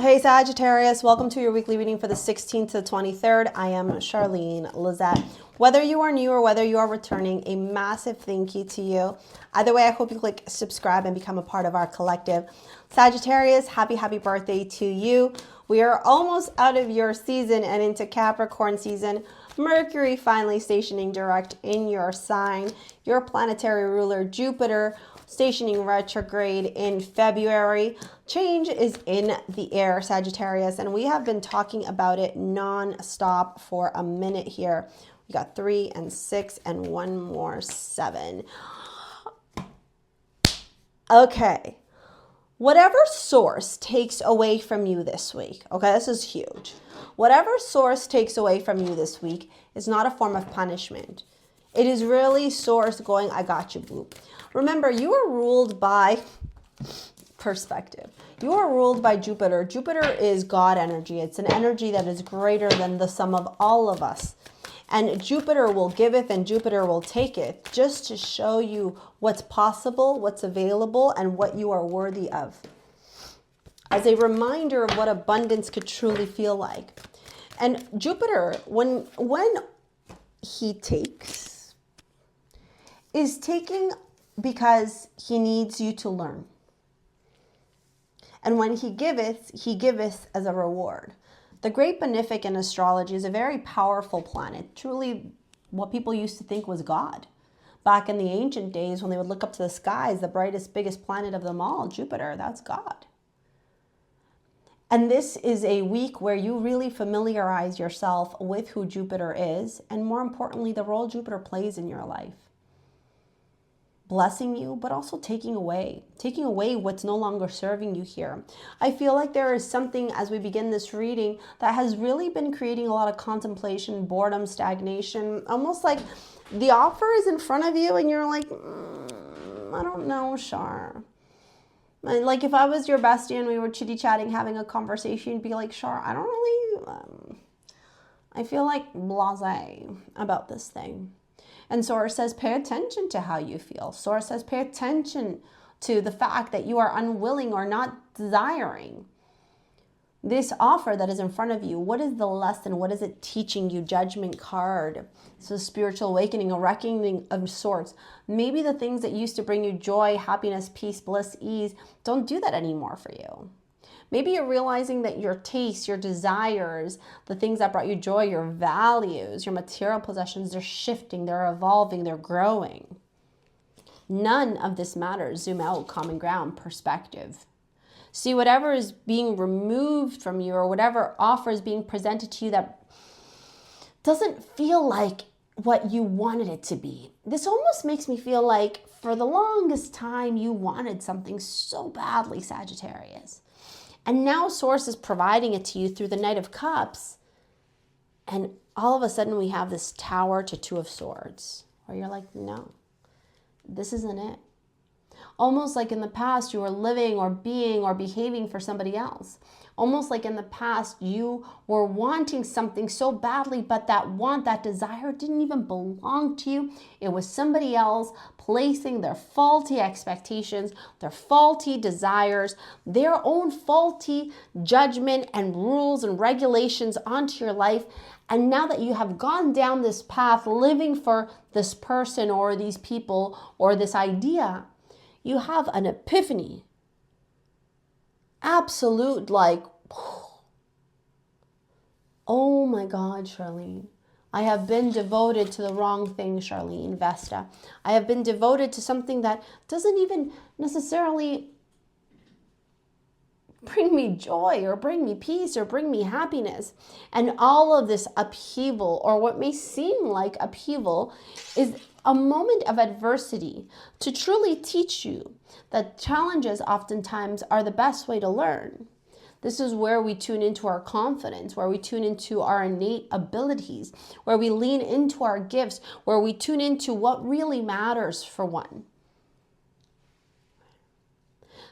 Hey Sagittarius, welcome to your weekly reading for the 16th to the 23rd. I am Charlene Lizette. Whether you are new or whether you are returning, a massive thank you to you. Either way, I hope you click subscribe and become a part of our collective. Sagittarius, happy birthday to you. We are almost out of your season and into Capricorn season. Mercury finally stationing direct in your sign. Your planetary ruler, Jupiter, stationing retrograde in February. Change is in the air, Sagittarius, and we have been talking about it non-stop for a minute here. We got 3 and 6 and one more 7. Okay. Whatever source takes away from you this week, okay, this is huge. Whatever source takes away from you this week is not a form of punishment. It is really source going, I got you, boo. Remember, you are ruled by perspective. You are ruled by Jupiter. Jupiter is God energy. It's an energy that is greater than the sum of all of us. And Jupiter will giveth and Jupiter will taketh, just to show you what's possible, what's available, and what you are worthy of. As a reminder of what abundance could truly feel like. And Jupiter, when he takes, is taking because he needs you to learn. And when he giveth as a reward. The great benefic in astrology is a very powerful planet, truly what people used to think was God. Back in the ancient days when they would look up to the skies, the brightest, biggest planet of them all, Jupiter, that's God. And this is a week where you really familiarize yourself with who Jupiter is, and more importantly, the role Jupiter plays in your life. Blessing you, but also taking away what's no longer serving you here. I feel like there is something as we begin this reading that has really been creating a lot of contemplation, boredom, stagnation, almost like the offer is in front of you and you're like, I don't know, Char. Like if I was your bestie and we were chitty-chatting, having a conversation, you'd be like, Char, I don't really, I feel like blasé about this thing. And Source says, pay attention to how you feel. Source says, pay attention to the fact that you are unwilling or not desiring this offer that is in front of you. What is the lesson? What is it teaching you? Judgment card. It's a spiritual awakening, a reckoning of sorts. Maybe the things that used to bring you joy, happiness, peace, bliss, ease, don't do that anymore for you. Maybe you're realizing that your tastes, your desires, the things that brought you joy, your values, your material possessions, they're shifting, they're evolving, they're growing. None of this matters. Zoom out, common ground, perspective. See, whatever is being removed from you or whatever offer is being presented to you that doesn't feel like what you wanted it to be. This almost makes me feel like for the longest time you wanted something so badly, Sagittarius. And now Source is providing it to you through the Knight of Cups. And all of a sudden we have this Tower to 2 of Swords. Where you're like, no, this isn't it. Almost like in the past you were living or being or behaving for somebody else. Almost like in the past you were wanting something so badly, but that want, that desire didn't even belong to you. It was somebody else placing their faulty expectations, their faulty desires, their own faulty judgment and rules and regulations onto your life. And now that you have gone down this path, living for this person or these people or this idea, you have an epiphany. Absolute, like, oh my God, Charlene. I have been devoted to the wrong thing, Charlene, Vesta. I have been devoted to something that doesn't even necessarily bring me joy or bring me peace or bring me happiness. And all of this upheaval, or what may seem like upheaval, is a moment of adversity to truly teach you that challenges oftentimes are the best way to learn. This is where we tune into our confidence, where we tune into our innate abilities, where we lean into our gifts, where we tune into what really matters for one.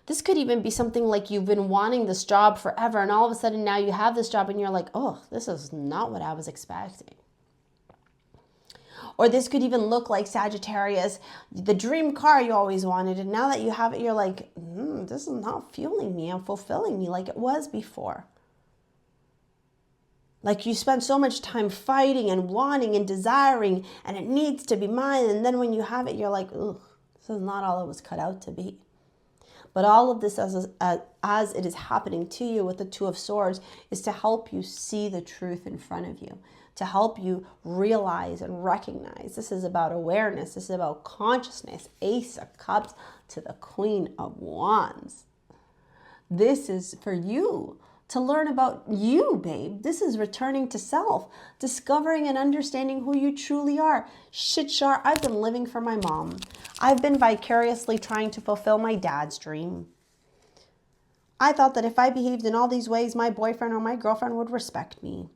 This could even be something like you've been wanting this job forever, and all of a sudden now you have this job and you're like, oh, this is not what I was expecting. Or this could even look like, Sagittarius, the dream car you always wanted. And now that you have it, you're like, this is not fueling me and fulfilling me like it was before. Like you spent so much time fighting and wanting and desiring, and it needs to be mine. And then when you have it, you're like, ugh, this is not all it was cut out to be. But all of this, as it is happening to you with the Two of Swords, is to help you see the truth in front of you, to help you realize and recognize. This is about awareness. This is about consciousness. Ace of Cups to the Queen of Wands. This is for you to learn about you, babe. This is returning to self, discovering and understanding who you truly are. Shit, Char, I've been living for my mom. I've been vicariously trying to fulfill my dad's dream. I thought that if I behaved in all these ways, my boyfriend or my girlfriend would respect me.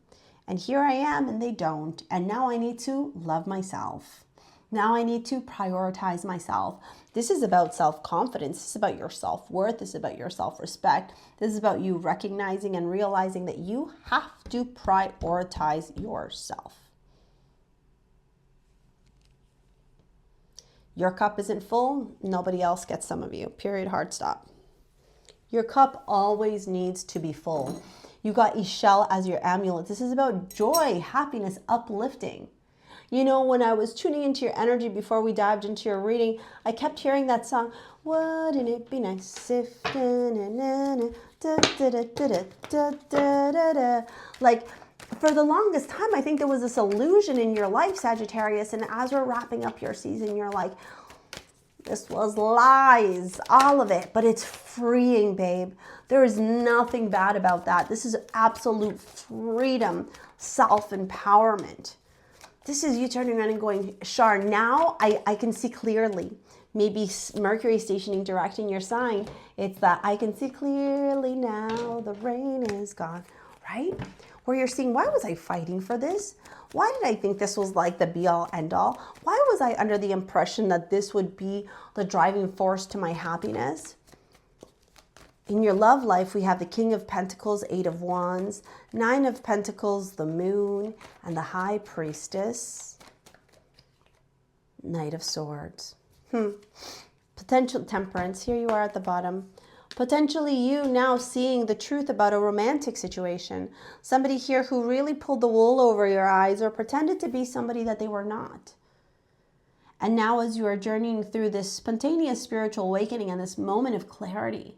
And here I am, and they don't. And now I need to love myself. Now I need to prioritize myself. This is about self-confidence. This is about your self-worth. This is about your self-respect. This is about you recognizing and realizing that you have to prioritize yourself. Your cup isn't full. Nobody else gets some of you. Period. Hard stop. Your cup always needs to be full. You got Ishel as your amulet. This is about joy, happiness, uplifting. You know, when I was tuning into your energy before we dived into your reading, I kept hearing that song, wouldn't it be nice if... Like, for the longest time, I think there was this illusion in your life, Sagittarius, and as we're wrapping up your season, you're like, this was lies, all of it, but it's freeing, babe. There is nothing bad about that. This is absolute freedom, self-empowerment. This is you turning around and going, Char, now I can see clearly. Maybe Mercury stationing direct in your sign. It's that I can see clearly now, the rain is gone, right? Where you're seeing, why was I fighting for this? Why did I think this was like the be-all, end-all? Why was I under the impression that this would be the driving force to my happiness? In your love life, we have the King of Pentacles, Eight of Wands, Nine of Pentacles, the Moon, and the High Priestess, Knight of Swords. Potential Temperance, here you are at the bottom. Potentially you now seeing the truth about a romantic situation. Somebody here who really pulled the wool over your eyes or pretended to be somebody that they were not. And now as you are journeying through this spontaneous spiritual awakening and this moment of clarity,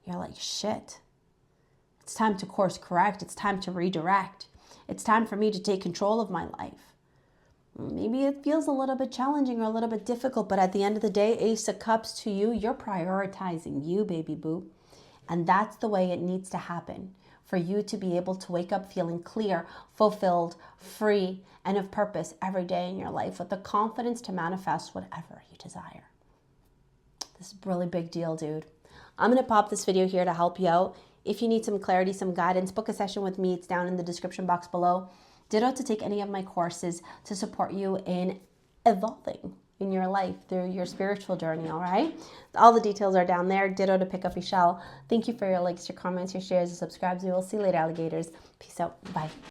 you're like, shit, it's time to course correct. It's time to redirect. It's time for me to take control of my life. Maybe it feels a little bit challenging or a little bit difficult, but at the end of the day, Ace of Cups to you, you're prioritizing you, baby boo. And that's the way it needs to happen for you to be able to wake up feeling clear, fulfilled, free, and of purpose every day in your life with the confidence to manifest whatever you desire. This is a really big deal, dude. I'm going to pop this video here to help you out. If you need some clarity, some guidance, book a session with me. It's down in the description box below. Ditto to take any of my courses to support you in evolving in your life through your spiritual journey, all right? All the details are down there. Ditto to pick up your shell. Thank you for your likes, your comments, your shares, your subscribes. We will see you later, alligators. Peace out. Bye.